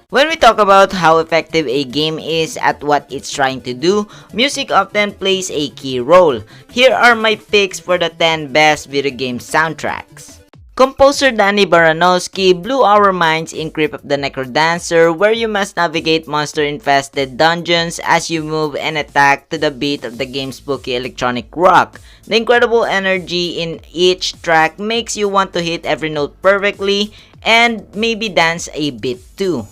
When we talk about how effective a game is at what it's trying to do, music often plays a key role. Here are my picks for the 10 best video game soundtracks. Composer Danny Baranowski blew our minds in Crypt of the Necrodancer, where you must navigate monster-infested dungeons as you move and attack to the beat of the game's spooky electronic rock. The incredible energy in each track makes you want to hit every note perfectly and maybe dance a bit too.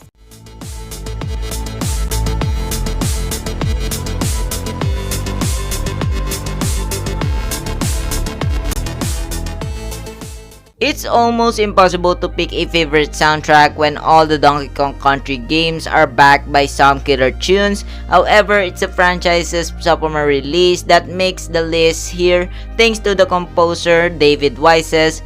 It's almost impossible to pick a favorite soundtrack when all the Donkey Kong Country games are backed by some killer tunes. However, it's a franchise's sophomore release that makes the list here thanks to the composer David Wise's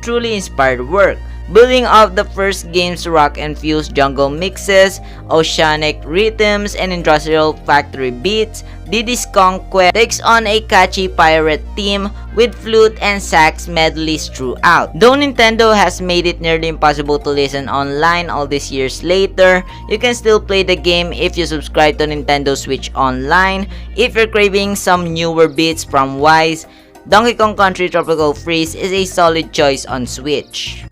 truly inspired work. Building off the first game's rock-infused jungle mixes, oceanic rhythms, and industrial factory beats, Diddy's Conquest takes on a catchy pirate theme with flute and sax medleys throughout. Though Nintendo has made it nearly impossible to listen online all these years later, you can still play the game if you subscribe to Nintendo Switch Online. If you're craving some newer beats from Wise, Donkey Kong Country Tropical Freeze is a solid choice on Switch.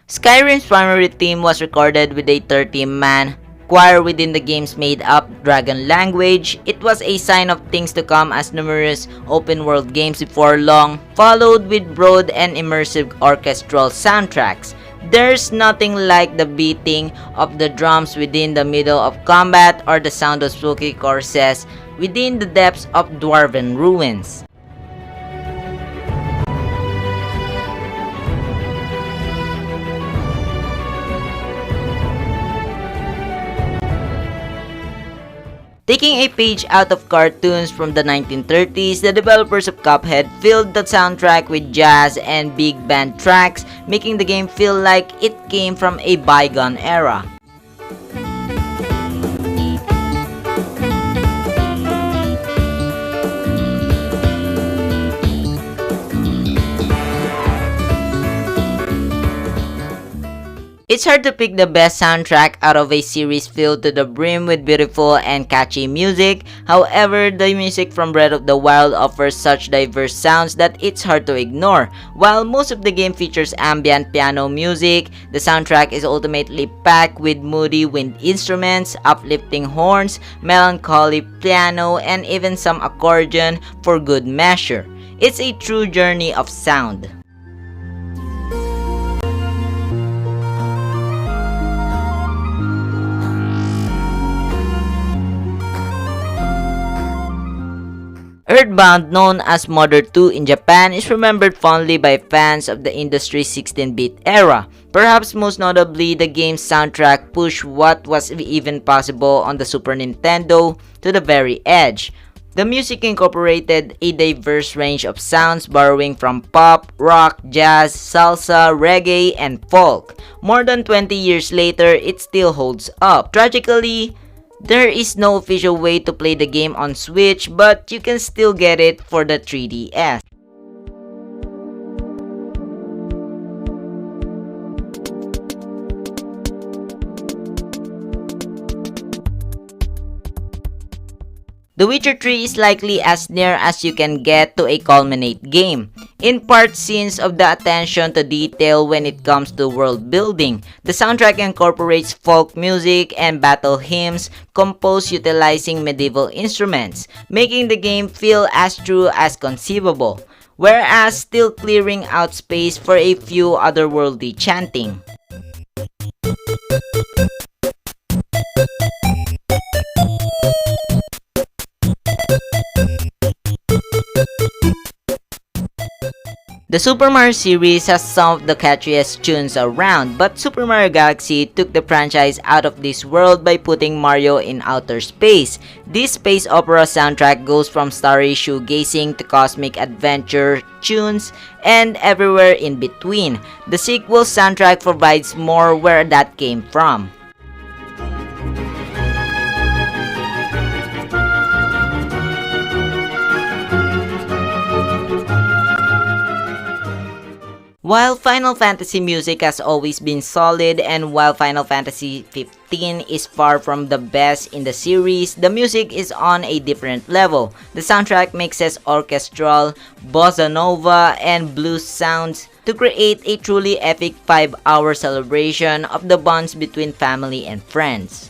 Skyrim's primary theme was recorded with a 30-man choir within the game's made-up dragon language. It was a sign of things to come as numerous open-world games before long followed with broad and immersive orchestral soundtracks. There's nothing like the beating of the drums within the middle of combat or the sound of spooky choruses within the depths of dwarven ruins. Taking a page out of cartoons from the 1930s, the developers of Cuphead filled the soundtrack with jazz and big band tracks, making the game feel like it came from a bygone era. It's hard to pick the best soundtrack out of a series filled to the brim with beautiful and catchy music. However, the music from Breath of the Wild offers such diverse sounds that it's hard to ignore. While most of the game features ambient piano music, the soundtrack is ultimately packed with moody wind instruments, uplifting horns, melancholy piano, and even some accordion for good measure. It's a true journey of sound. Earthbound, known as Mother 2 in Japan, is remembered fondly by fans of the industry's 16-bit era. Perhaps most notably, the game's soundtrack pushed what was even possible on the Super Nintendo to the very edge. The music incorporated a diverse range of sounds borrowing from pop, rock, jazz, salsa, reggae, and folk. More than 20 years later, it still holds up. Tragically, there is no official way to play the game on Switch, but you can still get it for the 3DS. The Witcher 3 is likely as near as you can get to a culminate game, in part since of the attention to detail when it comes to world building. The soundtrack incorporates folk music and battle hymns composed utilizing medieval instruments, making the game feel as true as conceivable, whereas still clearing out space for a few otherworldly chanting. The Super Mario series has some of the catchiest tunes around, but Super Mario Galaxy took the franchise out of this world by putting Mario in outer space. This space opera soundtrack goes from starry shoegazing to cosmic adventure tunes and everywhere in between. The sequel soundtrack provides more where that came from. While Final Fantasy music has always been solid, and while Final Fantasy 15 is far from the best in the series, the music is on a different level. The soundtrack mixes orchestral, bossa nova, and blues sounds to create a truly epic 5-hour celebration of the bonds between family and friends.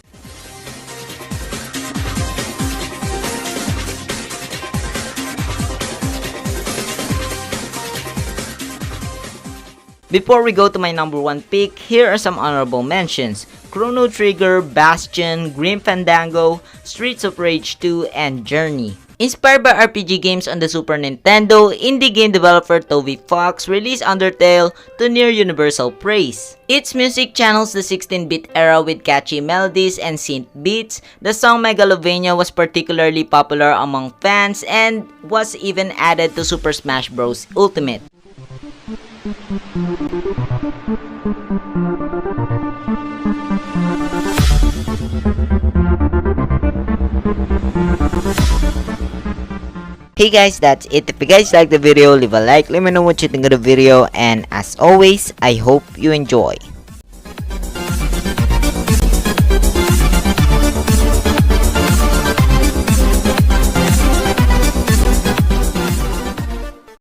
Before we go to my number 1 pick, here are some honorable mentions: Chrono Trigger, Bastion, Grim Fandango, Streets of Rage 2, and Journey. Inspired by RPG games on the Super Nintendo, indie game developer Toby Fox released Undertale to near universal praise. Its music channels the 16-bit era with catchy melodies and synth beats. The song Megalovania was particularly popular among fans and was even added to Super Smash Bros. Ultimate. Hey guys, that's it. If you guys like the video, leave a like, let me know what you think of the video, and as always, I hope you enjoy.